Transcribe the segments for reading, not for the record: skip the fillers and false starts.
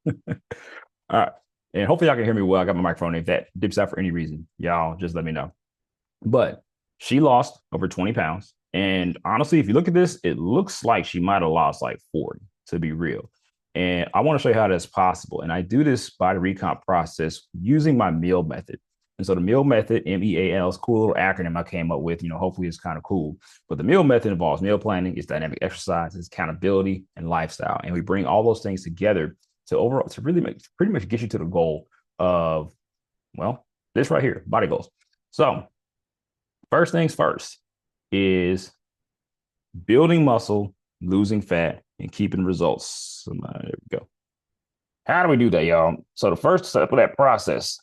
All right. And hopefully y'all can hear me well. I got my microphone. If that dips out for any reason, y'all just let me know. But she lost over 20 pounds. And honestly, if you look at this, it looks like she might have lost like 40, to be real. And I want to show you how that's possible. And I do this body recomp process using my meal method. And so the meal method, MEAL, is a cool little acronym I came up with. Hopefully it's kind of cool. But the meal method involves meal planning, it's dynamic exercise, it's accountability, and lifestyle. And we bring all those things together to really pretty much get you to the goal of, well, this right here, body goals. So first things first is building muscle, losing fat, and keeping results. There we go. How do we do that, y'all? So the first step of that process.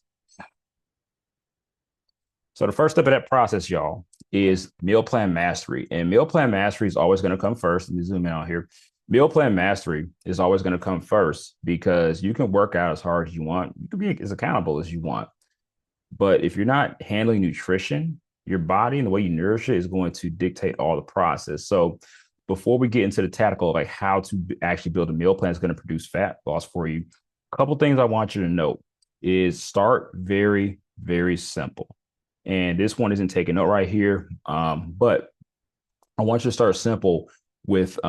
So the first step of that process, y'all, is meal plan mastery. And meal plan mastery is always going to come first. Let me zoom in on here. Meal plan mastery is always going to come first because you can work out as hard as you want. You can be as accountable as you want. But if you're not handling nutrition, your body and the way you nourish it is going to dictate all the process. So before we get into the tactical, like how to actually build a meal plan that's going to produce fat loss for you, a couple things I want you to note is start very, very simple. And this one isn't taking note right here, but I want you to start simple with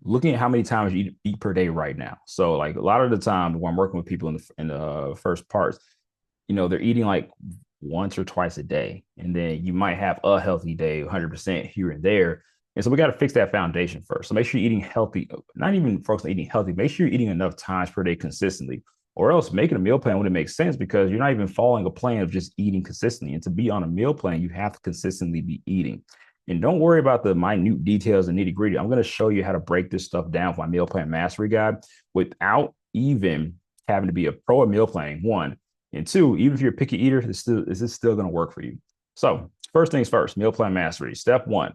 looking at how many times you eat per day right now. So like a lot of the time when I'm working with people in the first parts, they're eating like once or twice a day. And then you might have a healthy day, 100% here and there. And so we got to fix that foundation first. So make sure you're eating healthy, not even focus on eating healthy. Make sure you're eating enough times per day consistently, or else making a meal plan wouldn't make sense because you're not even following a plan of just eating consistently. And to be on a meal plan, you have to consistently be eating. And don't worry about the minute details and nitty gritty. I'm going to show you how to break this stuff down for my meal plan mastery guide without even having to be a pro at meal planning. One, and two, even if you're a picky eater, is this still going to work for you? So first things first, meal plan mastery. Step one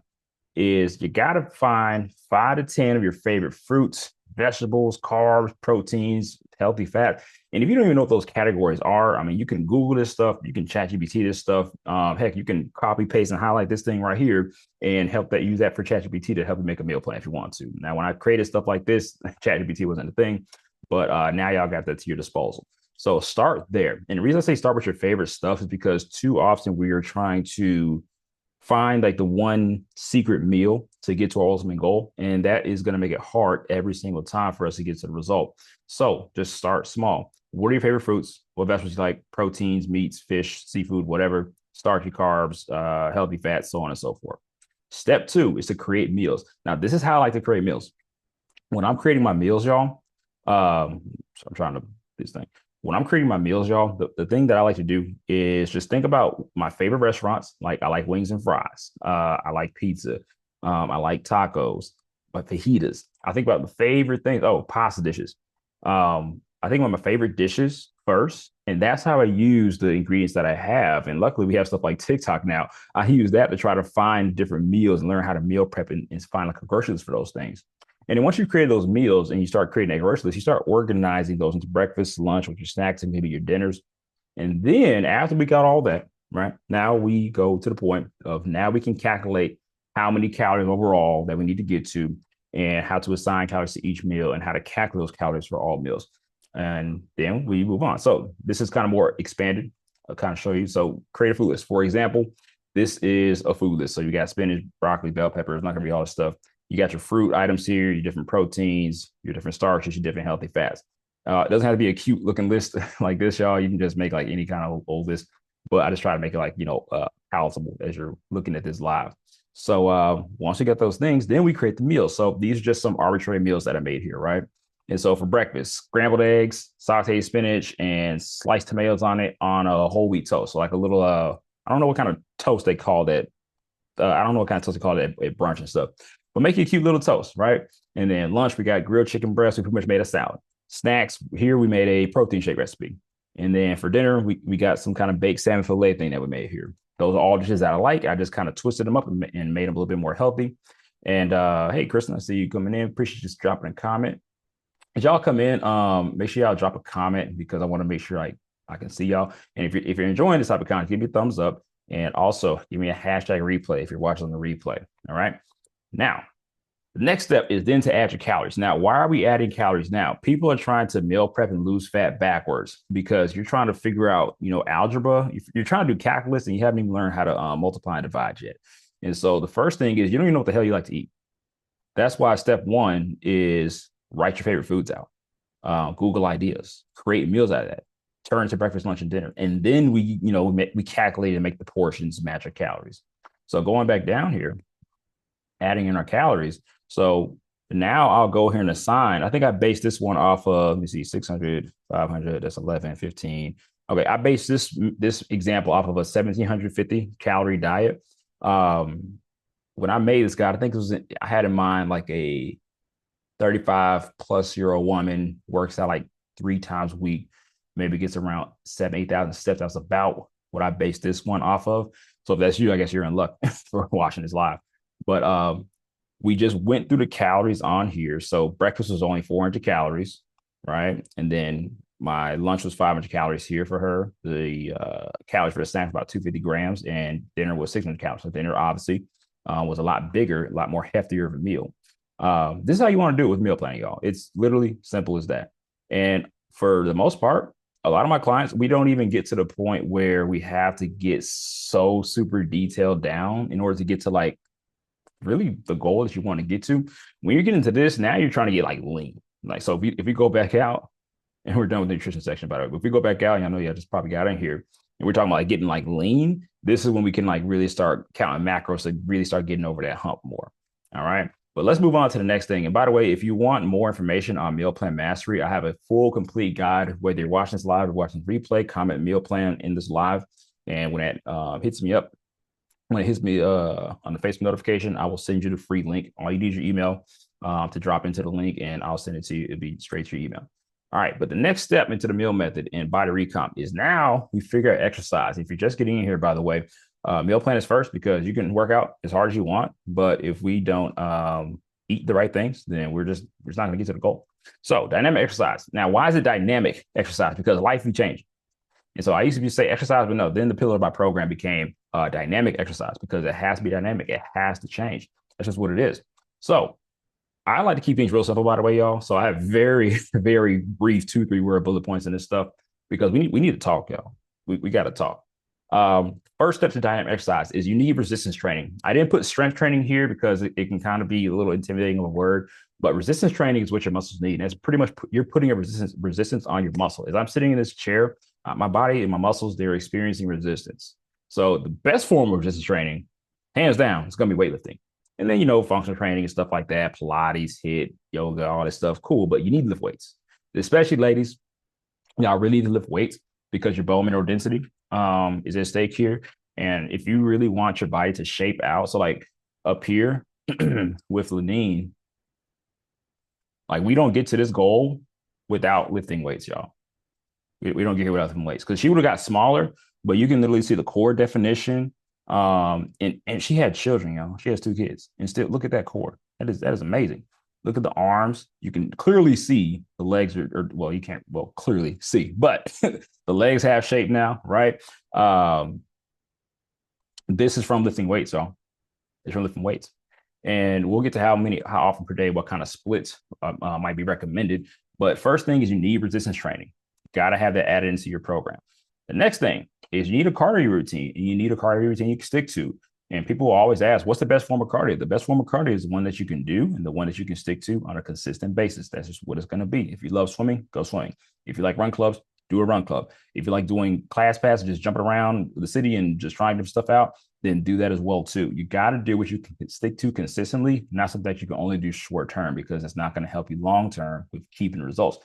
is you got to find 5 to 10 of your favorite fruits, vegetables, carbs, proteins, healthy fat. And if you don't even know what those categories are, I mean, you can Google this stuff, you can chat GPT this stuff. Heck, you can copy, paste, and highlight this thing right here and use that for chat GPT to help you make a meal plan if you want to. Now, when I created stuff like this, chat GPT wasn't a thing, but now y'all got that to your disposal. So start there. And the reason I say start with your favorite stuff is because too often we are trying to find like the one secret meal to get to our ultimate goal. And that is going to make it hard every single time for us to get to the result. So just start small. What are your favorite fruits? What vegetables you like? Proteins, meats, fish, seafood, whatever, starchy carbs, healthy fats, so on and so forth. Step two is to create meals. Now, this is how I like to create meals. When I'm creating my meals, y'all, so I'm trying to this thing when I'm creating my meals, y'all, the thing that I like to do is just think about my favorite restaurants. Like I like wings and fries. I like pizza. I like tacos, but fajitas. I think about the favorite things. Oh, pasta dishes. I think about my favorite dishes first. And that's how I use the ingredients that I have. And luckily we have stuff like TikTok now. I use that to try to find different meals and learn how to meal prep and find like a grocery list for those things. And then once you create those meals and you start creating a grocery list, you start organizing those into breakfast, lunch, with your snacks, and maybe your dinners. And then after we got all that, right, now we go to the point of now we can calculate how many calories overall that we need to get to and how to assign calories to each meal and how to calculate those calories for all meals. And then we move on. So this is kind of more expanded. I'll kind of show you. So create a food list. For example, this is a food list. So you got spinach, broccoli, bell peppers, not going to be all this stuff. You got your fruit items here, your different proteins, your different starches, your different healthy fats. It doesn't have to be a cute looking list like this, y'all. You can just make like any kind of old list, but I just try to make it like, palatable as you're looking at this live. So once we get those things, then we create the meals. So these are just some arbitrary meals that I made here, right? And so for breakfast, scrambled eggs, sauteed spinach, and sliced tomatoes on it on a whole wheat toast. So like a little, I don't know what kind of toast they call that. I don't know what kind of toast they call it at brunch and stuff. But make you a cute little toast, right? And then lunch, we got grilled chicken breast. We pretty much made a salad. Snacks, here we made a protein shake recipe. And then for dinner, we got some kind of baked salmon fillet thing that we made here. Those are all dishes that I like. I just kind of twisted them up and made them a little bit more healthy. And hey, Kristen, I see you coming in. Appreciate you just dropping a comment. As y'all come in, make sure y'all drop a comment because I want to make sure I can see y'all. And if you're enjoying this type of content, give me a thumbs up. And also give me a hashtag replay if you're watching on the replay. All right. Now, The next step is then to add your calories. Now, why are we adding calories now? People are trying to meal prep and lose fat backwards because you're trying to figure out, algebra. You're trying to do calculus and you haven't even learned how to multiply and divide yet. And so the first thing is you don't even know what the hell you like to eat. That's why step one is write your favorite foods out. Google ideas, create meals out of that, turn to breakfast, lunch, and dinner. And then we calculate and make the portions match our calories. So going back down here, adding in our calories. So now I'll go here and assign. I think I based this one off of, let me see, 600, 500, that's 11, 15. Okay, I based this example off of a 1,750 calorie diet. When I made this guy, I think I had in mind like a 35+ year old woman, works out like 3 times a week, maybe gets around 7,000, 8,000 steps. That's about what I based this one off of. So if that's you, I guess you're in luck for watching this live. But we just went through the calories on here. So breakfast was only 400 calories, right? And then my lunch was 500 calories here for her. The calories for the snack was about 250 grams, and dinner was 600 calories. So dinner obviously was a lot bigger, a lot more heftier of a meal. This is how you want to do it with meal planning, y'all. It's literally simple as that. And for the most part, a lot of my clients, we don't even get to the point where we have to get so super detailed down in order to get to like really the goal that you want to get to. When you're getting to this, now you're trying to get like lean. Like, so if we go back out, and we're done with the nutrition section, by the way, but if we go back out, and I know you just probably got in here, and we're talking about like getting like lean, this is when we can like really start counting macros to really start getting over that hump more. All right. But let's move on to the next thing. And by the way, if you want more information on meal plan mastery, I have a full complete guide, whether you're watching this live or watching replay, comment meal plan in this live. And when that hits me up, when it hits me on the Facebook notification, I will send you the free link. All you need is your email to drop into the link, and I'll send it to you. It'll be straight to your email. All right, but the next step into the meal method in Body Recomp is now we figure out exercise. If you're just getting in here, by the way, meal plan is first because you can work out as hard as you want, but if we don't eat the right things, then we're just not going to get to the goal. So dynamic exercise. Now, why is it dynamic exercise? Because life will change. And so I used to say exercise, but no, then the pillar of my program became dynamic exercise because it has to be dynamic. It has to change. That's just what it is. So I like to keep things real simple, by the way, y'all. So I have very, very brief 2-3 word bullet points in this stuff because we need to talk, y'all. We got to talk. First step to dynamic exercise is you need resistance training. I didn't put strength training here because it can kind of be a little intimidating of a word, but resistance training is what your muscles need. And it's pretty much you're putting a resistance on your muscle. As I'm sitting in this chair, my body and my muscles, they're experiencing resistance. So the best form of resistance training, hands down, it's going to be weightlifting. And then, functional training and stuff like that, Pilates, HIIT, yoga, all this stuff. Cool. But you need to lift weights, especially ladies. Y'all really need to lift weights because your bone mineral density is at stake here. And if you really want your body to shape out, so like up here with Lenine, like we don't get to this goal without lifting weights, y'all. We don't get here without lifting weights because she would have got smaller, but you can literally see the core definition. And she had children, y'all. She has 2 kids, and still look at that core. That is amazing. Look at the arms. You can clearly see the legs well, you can't clearly see, but the legs have shape now, right? This is from lifting weights, y'all. It's from lifting weights. And we'll get to how often per day, what kind of splits might be recommended. But first thing is you need resistance training. Got to have that added into your program. The next thing is you need a cardio routine, and you need a cardio routine you can stick to. And people will always ask, what's the best form of cardio? The best form of cardio is the one that you can do and the one that you can stick to on a consistent basis. That's just what it's going to be. If you love swimming, go swimming. If you like run clubs, do a run club. If you like doing class passes, just jumping around the city and just trying different stuff out, then do that as well too. You got to do what you can stick to consistently, not something that you can only do short term because it's not going to help you long term with keeping results.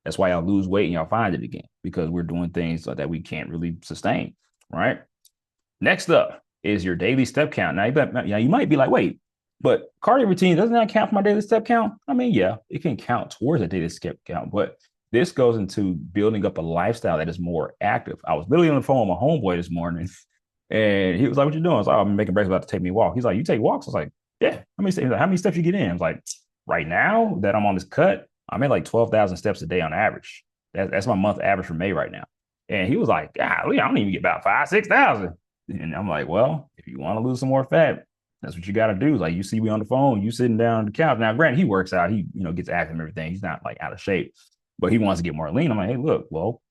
That's why y'all lose weight and y'all find it again because we're doing things that we can't really sustain, right? Next up is your daily step count. Now, you might be like, wait, but cardio routine, doesn't that count for my daily step count? I mean, yeah, it can count towards a daily step count, but this goes into building up a lifestyle that is more active. I was literally on the phone with my homeboy this morning, and he was like, what you doing? I was like, I'm making breakfast, about to take me a walk. He's like, you take walks? I was like, yeah. How many steps you get in? I was like, right now that I'm on this cut, I'm at like 12,000 steps a day on average. That's my month average for May right now. And he was like, golly, I don't even get about 5,000, 6,000. And I'm like, well, if you want to lose some more fat, That's what you got to do. Like you see me on the phone, you sitting down on the couch. Now, granted, he works out, he gets active and everything. He's not like out of shape, but he wants to get more lean. I'm like, hey, look, well,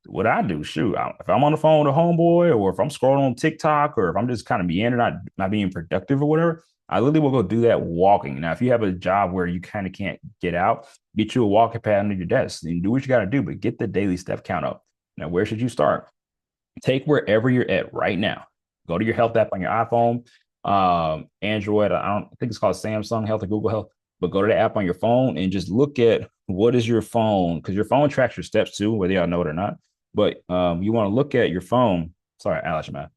what I do, shoot, if I'm on the phone with a homeboy, or if I'm scrolling on TikTok, or if I'm just kind of meandering, not being productive or whatever, I literally will go do that walking. Now, if you have a job where you kind of can't get out, get you a walking pad under your desk and do what you got to do, but get the daily step count up. Now, where should you start? Take wherever you're at right now. Go to your health app on your iPhone, Android. I don't I think it's called Samsung Health or Google Health, but go to the app on your phone and just look at what is your phone, because your phone tracks your steps too, whether y'all know it or not. But you want to look at your phone. Sorry, Alex, man,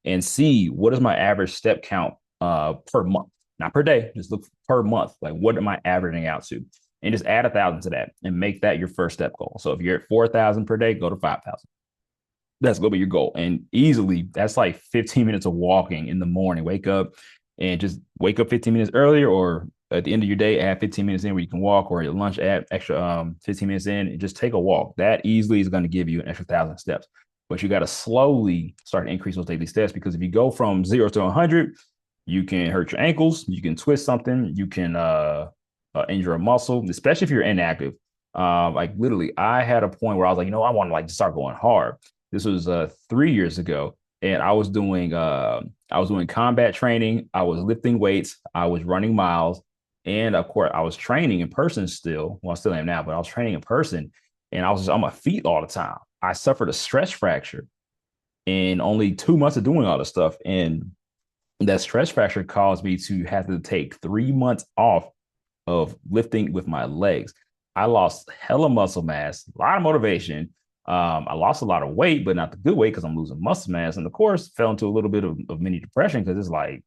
and see what is my average step count per month, not per day. Just look per month. Like what am I averaging out to? And just add 1,000 to that and make that your first step goal. So if you're at 4,000 per day, go to 5,000. That's gonna be your goal. And easily that's like 15 minutes of walking in the morning. Wake up and just wake up 15 minutes earlier, or at the end of your day, add 15 minutes in where you can walk, or your lunch, add extra 15 minutes in and just take a walk. That easily is going to give you an extra 1,000 steps. But you got to slowly start to increase those daily steps, because if you go from 0 to 100, you can hurt your ankles, you can twist something, you can injure a muscle, especially if you're inactive. Like literally, I had a point where I was like, I want to like start going hard. This was 3 years ago, and I was doing combat training. I was lifting weights. I was running miles, and of course, I was training in person still. Well, I still am now, but I was training in person, and I was just on my feet all the time. I suffered a stress fracture in only 2 months of doing all this stuff, and that stress fracture caused me to have to take 3 months off of lifting with my legs. I lost hella muscle mass, a lot of motivation. I lost a lot of weight, but not the good weight, because I'm losing muscle mass. And of course, fell into a little bit of mini depression, because it's like,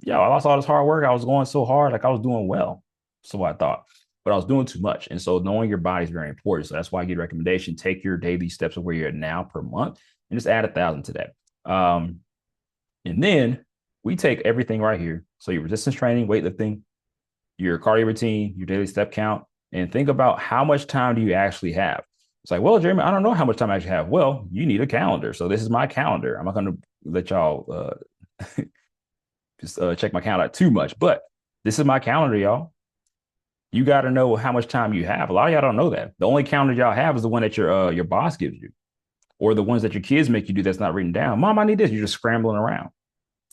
I lost all this hard work. I was going so hard, like I was doing well. So I thought, but I was doing too much. And so knowing your body is very important. So that's why I get a recommendation. Take your daily steps of where you're at now per month and just add 1,000 to that. And then we take everything right here. So your resistance training, weightlifting, your cardio routine, your daily step count, and think about how much time do you actually have. It's like, well, Jeremy, I don't know how much time I actually have. Well, you need a calendar. So this is my calendar. I'm not going to let y'all just check my calendar too much, but this is my calendar, y'all. You got to know how much time you have. A lot of y'all don't know that. The only calendar y'all have is the one that your boss gives you, or the ones that your kids make you do that's not written down. Mom, I need this. You're just scrambling around.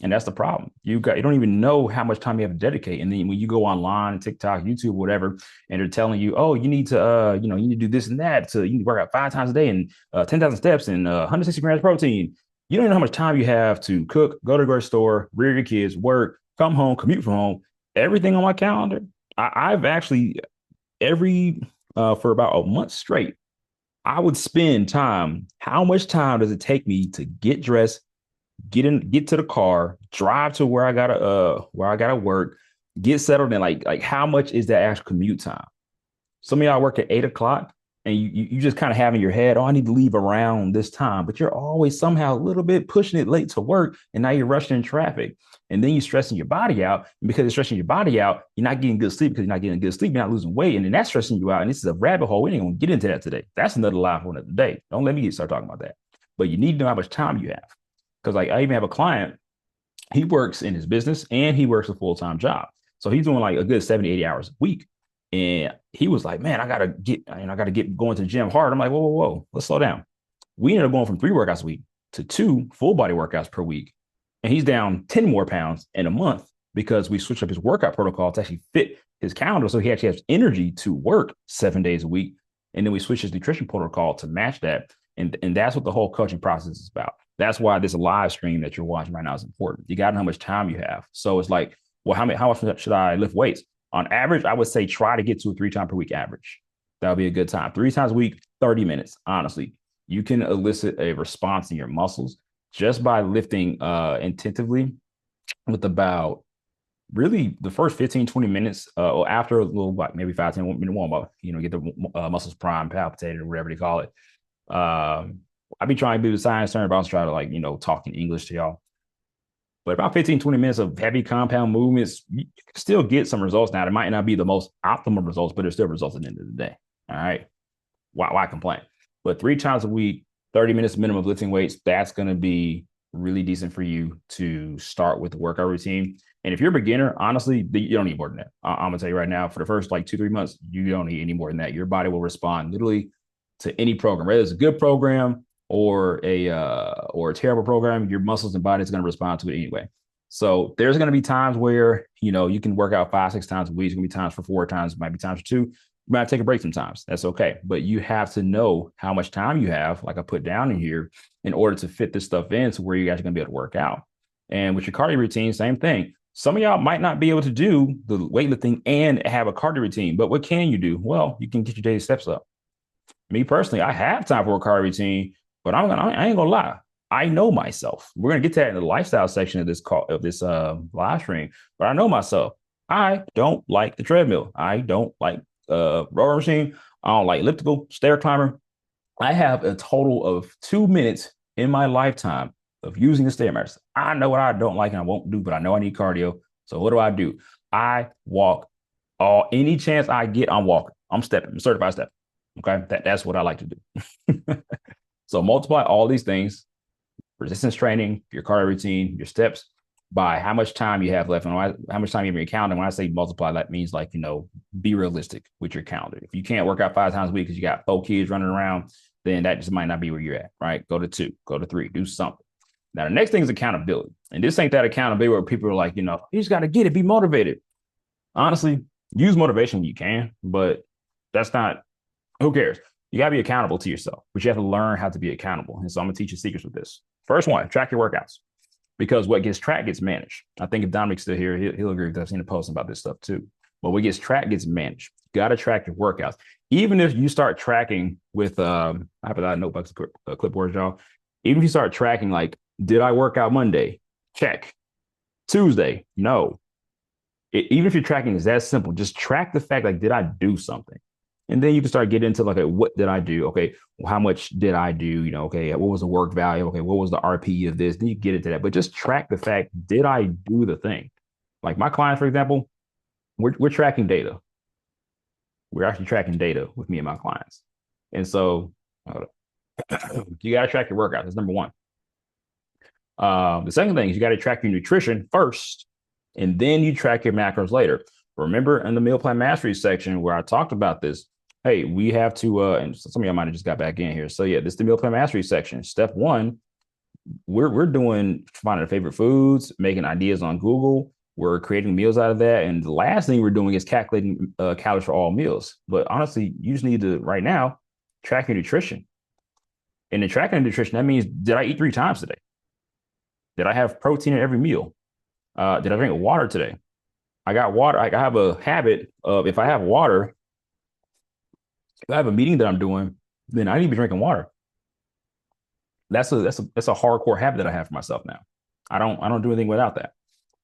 And that's the problem. You don't even know how much time you have to dedicate. And then when you go online, TikTok, YouTube, whatever, and they're telling you, oh, you need to, you need to do this and that. You need to work out 5 times a day and 10,000 steps and 160 grams of protein. You don't even know how much time you have to cook, go to the grocery store, rear your kids, work, come home, commute from home. Everything on my calendar. I've actually for about a month straight, I would spend time. How much time does it take me to get dressed, get to the car, drive to where I gotta work, get settled in? Like how much is that actual commute time? Some of y'all work at 8 o'clock, and you just kind of have in your head, oh, I need to leave around this time, but you're always somehow a little bit pushing it late to work, and now you're rushing in traffic, and then you're stressing your body out. And because you're stressing your body out, you're not getting good sleep. Because you're not getting good sleep, you're not losing weight, and then that's stressing you out. And this is a rabbit hole. We ain't gonna get into that today. That's another live for another day. Don't let me start talking about that. But you need to know how much time you have. Because like I even have a client, he works in his business and he works a full-time job. So he's doing like a good 70, 80 hours a week. And he was like, man, I gotta get going to the gym hard. I'm like, whoa, let's slow down. We ended up going from 3 workouts a week to 2 full body workouts per week. And he's down 10 more pounds in a month because we switched up his workout protocol to actually fit his calendar. So he actually has energy to work 7 days a week. And then we switched his nutrition protocol to match that. And that's what the whole coaching process is about. That's why this live stream that you're watching right now is important. You got to know how much time you have. So it's like, well, how often should I lift weights? On average, I would say try to get to a 3 times per week average. That would be a good time. 3 times a week, 30 minutes. Honestly, you can elicit a response in your muscles just by lifting intentively with about really the first 15, 20 minutes or after a little, like maybe 5, 10 minute warm up, get the muscles primed, palpitated, or whatever they call it. I be trying to be the science term, but I was trying to talk in English to y'all. But about 15, 20 minutes of heavy compound movements, you can still get some results. Now, it might not be the most optimal results, but there's still results at the end of the day. All right. Why complain? But 3 times a week, 30 minutes minimum of lifting weights, that's going to be really decent for you to start with the workout routine. And if you're a beginner, honestly, you don't need more than that. I'm gonna tell you right now, for the first like 2, 3 months, you don't need any more than that. Your body will respond literally to any program, whether it's a good program or a terrible program. Your muscles and body is going to respond to it anyway. So there's going to be times where you can work out 5, 6 times a week. There's going to be times for 4 times, might be times for 2. You might take a break sometimes. That's okay. But you have to know how much time you have, like I put down in here, in order to fit this stuff in to where you guys are going to be able to work out. And with your cardio routine, same thing. Some of y'all might not be able to do the weightlifting and have a cardio routine, but what can you do? Well, you can get your daily steps up. Me personally, I have time for a cardio routine, but I ain't gonna lie. I know myself. We're gonna get to that in the lifestyle section of this live stream, but I know myself. I don't like the treadmill. I don't like rower machine. I don't like elliptical, stair climber. I have a total of 2 minutes in my lifetime of using the Stairmaster. I know what I don't like and I won't do, but I know I need cardio. So what do? I walk any chance I get, I'm walking. I'm stepping. I'm certified step. Okay. That's what I like to do. So multiply all these things, resistance training, your cardio routine, your steps, by how much time you have left and how much time you have in your calendar. When I say multiply, that means be realistic with your calendar. If you can't work out 5 times a week because you got 4 kids running around, then that just might not be where you're at, right? Go to 2, go to 3, do something. Now, the next thing is accountability. And this ain't that accountability where people are like, you just got to get it, be motivated. Honestly, use motivation when you can, but that's not, who cares? You got to be accountable to yourself, but you have to learn how to be accountable. And so I'm going to teach you secrets with this. First one, track your workouts, because what gets tracked gets managed. I think if Dominic's still here, he'll agree with that. I've seen a post about this stuff too. But what gets tracked gets managed. You got to track your workouts. Even if you start tracking with, I have a lot of notebooks, clipboards, y'all. Even if you start tracking, like, did I work out Monday? Check. Tuesday? No. Even if you're tracking is that simple, just track the fact, like, did I do something? And then you can start getting into like, what did I do? Okay, well, how much did I do? Okay, what was the work value? Okay, what was the RP of this? Then you get into that, but just track the fact, did I do the thing? Like my clients, for example, we're tracking data. We're actually tracking data with me and my clients. And so you got to track your workouts. That's number one. The second thing is you got to track your nutrition first, and then you track your macros later. Remember in the meal plan mastery section where I talked about this, hey, we have to, and some of y'all might have just got back in here. So yeah, this is the meal plan mastery section. Step one, we're doing finding favorite foods, making ideas on Google. We're creating meals out of that. And the last thing we're doing is calculating calories for all meals. But honestly, you just need to, right now, track your nutrition. And in tracking nutrition, that means, did I eat 3 times today? Did I have protein in every meal? Did I drink water today? I got water. I have a habit of, if I have water, if I have a meeting that I'm doing, then I need to be drinking water. That's a hardcore habit that I have for myself now. I don't do anything without that.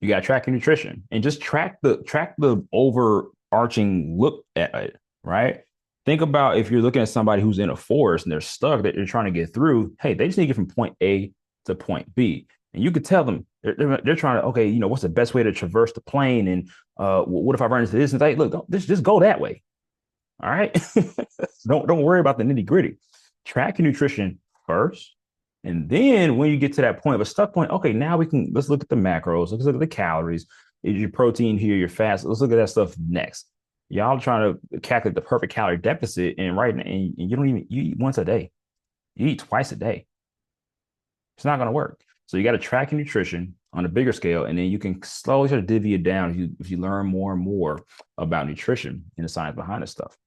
You got to track your nutrition and just track the overarching look at it, right? Think about if you're looking at somebody who's in a forest and they're stuck, that they're trying to get through. Hey, they just need to get from point A to point B. And you could tell them they're trying to, okay, what's the best way to traverse the plane? And what if I run into this? And look, just go that way. All right. Don't worry about the nitty gritty. Track your nutrition first. And then when you get to that point of a stuck point, okay, now let's look at the macros. Let's look at the calories. Is your protein here, your fats? Let's look at that stuff next. Y'all trying to calculate the perfect calorie deficit, and you eat once a day. You eat twice a day. It's not going to work. So you got to track your nutrition on a bigger scale, and then you can slowly start to divvy it down if you learn more and more about nutrition and the science behind this stuff.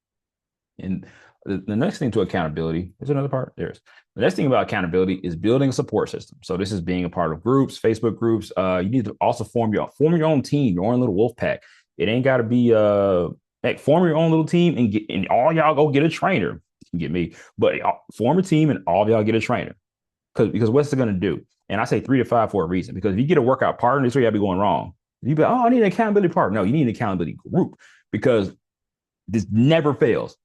And the next thing to accountability is another part. The next thing about accountability is building a support system. So this is being a part of groups, Facebook groups. You need to also form your own team, your own little wolf pack. It ain't got to be form your own little team and all y'all go get a trainer. You can get me, but form a team and all of y'all get a trainer. Because what's it going to do? And I say 3 to 5 for a reason. Because if you get a workout partner, this is where y'all be going wrong. You be like, I need an accountability partner. No, you need an accountability group, because this never fails.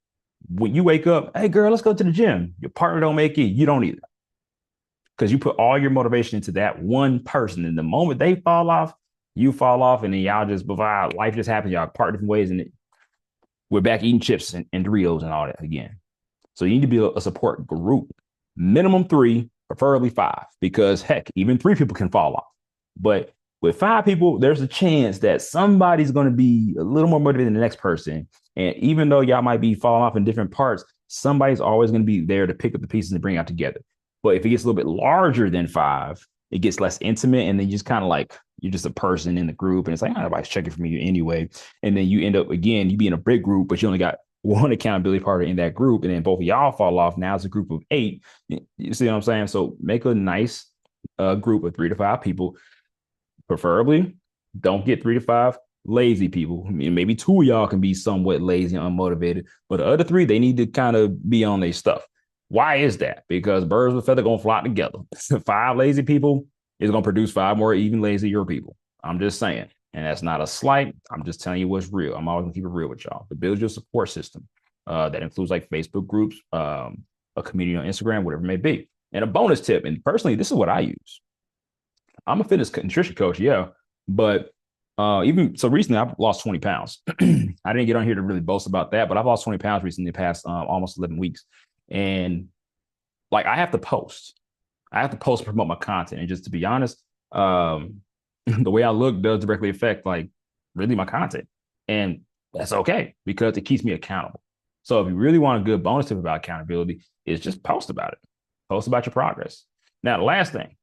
When you wake up, hey girl, let's go to the gym. Your partner don't make it, you don't either. Because you put all your motivation into that one person. And the moment they fall off, you fall off, and then y'all just provide, life just happens. Y'all part different ways, and we're back eating chips and Doritos and all that again. So you need to be a support group. Minimum 3, preferably 5, because heck, even 3 people can fall off. But With five people, there's a chance that somebody's going to be a little more motivated than the next person. And even though y'all might be falling off in different parts, somebody's always going to be there to pick up the pieces and bring it out together. But if it gets a little bit larger than five, it gets less intimate, and then you just kind of like you're just a person in the group, and it's like, oh, nobody's checking for me anyway. And then you end up again, you be in a big group, but you only got one accountability partner in that group, and then both of y'all fall off. Now it's a group of eight. You see what I'm saying? So make a nice group of 3 to 5 people. Preferably, don't get 3 to 5 lazy people. I mean, maybe 2 of y'all can be somewhat lazy and unmotivated, but the other 3, they need to kind of be on their stuff. Why is that? Because birds with feather gonna flock together. 5 lazy people is gonna produce 5 more even lazier people. I'm just saying. And that's not a slight. I'm just telling you what's real. I'm always gonna keep it real with y'all. To build your support system. That includes like Facebook groups, a community on Instagram, whatever it may be. And a bonus tip, and personally, this is what I use. I'm a fitness nutrition coach, yeah, but even so, recently I've lost 20 pounds. I didn't get on here to really boast about that, but I've lost 20 pounds recently, the past almost 11 weeks, and like I have to post. I have to post to promote my content, and just to be honest, the way I look does directly affect like really my content, and that's okay because it keeps me accountable. So if you really want a good bonus tip about accountability, is just post about it. Post about your progress. Now, the last thing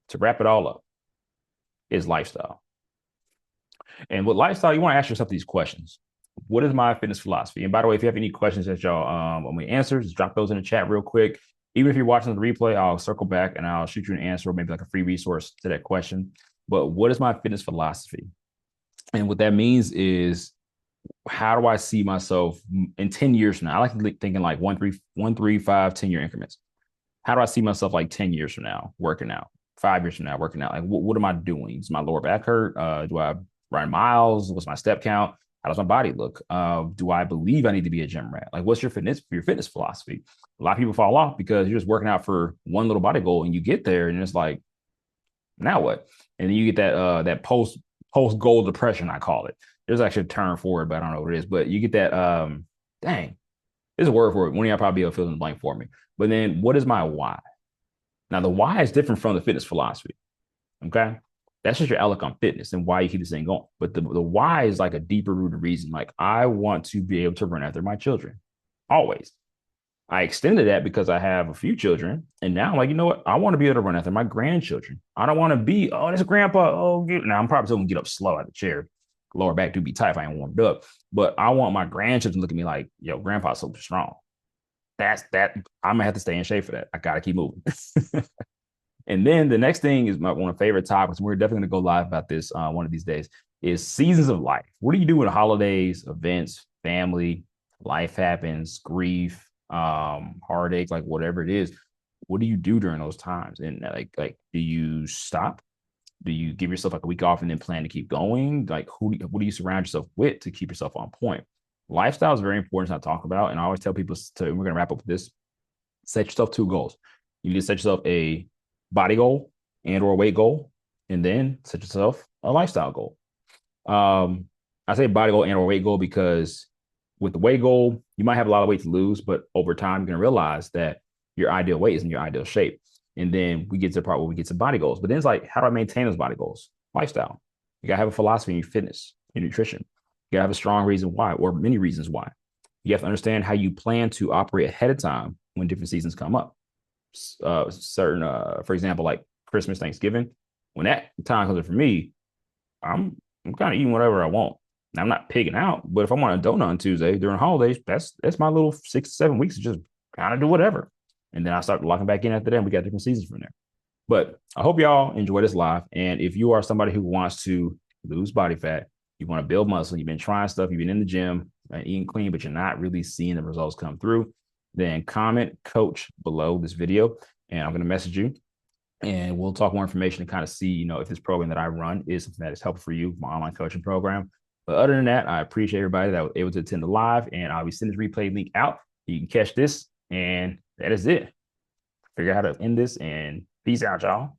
to wrap it all up is lifestyle. And with lifestyle, you want to ask yourself these questions. What is my fitness philosophy? And by the way, if you have any questions that y'all want me to answer, just drop those in the chat real quick. Even if you're watching the replay, I'll circle back and I'll shoot you an answer or maybe like a free resource to that question. But what is my fitness philosophy? And what that means is, how do I see myself in 10 years from now? I like thinking like 1, 3, 5, 10 year increments. How do I see myself like 10 years from now working out? 5 years from now working out? Like, what am I doing? Does my lower back hurt? Do I run miles? What's my step count? How does my body look? Do I believe I need to be a gym rat? Like, what's your fitness philosophy? A lot of people fall off because you're just working out for one little body goal, and you get there, and it's like, now what? And then you get that post goal depression, I call it. There's actually a term for it, but I don't know what it is. But you get that dang, there's a word for it. One of y'all probably be able to fill in the blank for me. But then, what is my why? Now, the why is different from the fitness philosophy. Okay. That's just your outlook on fitness and why you keep this thing going. But the why is like a deeper rooted reason. Like, I want to be able to run after my children. Always. I extended that because I have a few children. And now I'm like, you know what? I want to be able to run after my grandchildren. I don't want to be, oh, this grandpa. Oh, now I'm probably still going to get up slow out of the chair. Lower back do be tight if I ain't warmed up. But I want my grandchildren to look at me like, yo, grandpa's so strong. That's that. I'm gonna have to stay in shape for that. I gotta keep moving. And then the next thing is one of my favorite topics. We're definitely gonna go live about this one of these days. Is seasons of life. What do you do with holidays, events, family, life happens, grief, heartache, like whatever it is? What do you do during those times? And like, do you stop? Do you give yourself like a week off and then plan to keep going? Like, what do you surround yourself with to keep yourself on point? Lifestyle is very important to talk about. And I always tell people we're going to wrap up with this. Set yourself 2 goals. You need to set yourself a body goal and or a weight goal, and then set yourself a lifestyle goal. I say body goal and or weight goal because with the weight goal, you might have a lot of weight to lose, but over time, you're going to realize that your ideal weight is in your ideal shape. And then we get to the part where we get to body goals. But then it's like, how do I maintain those body goals? Lifestyle. You got to have a philosophy in your fitness, your nutrition. You got to have a strong reason why, or many reasons why. You have to understand how you plan to operate ahead of time when different seasons come up. For example, like Christmas, Thanksgiving, when that time comes up for me, I'm kind of eating whatever I want. Now, I'm not pigging out, but if I want a donut on Tuesday during holidays, that's my little 6 to 7 weeks to just kind of do whatever. And then I start locking back in after that. And we got different seasons from there. But I hope y'all enjoy this live. And if you are somebody who wants to lose body fat, you want to build muscle, you've been trying stuff, you've been in the gym, eating clean, but you're not really seeing the results come through, then comment coach below this video and I'm going to message you and we'll talk more information to kind of see, if this program that I run is something that is helpful for you, my online coaching program. But other than that, I appreciate everybody that was able to attend the live, and I'll be sending this replay link out. You can catch this, and that is it. Figure out how to end this, and peace out, y'all.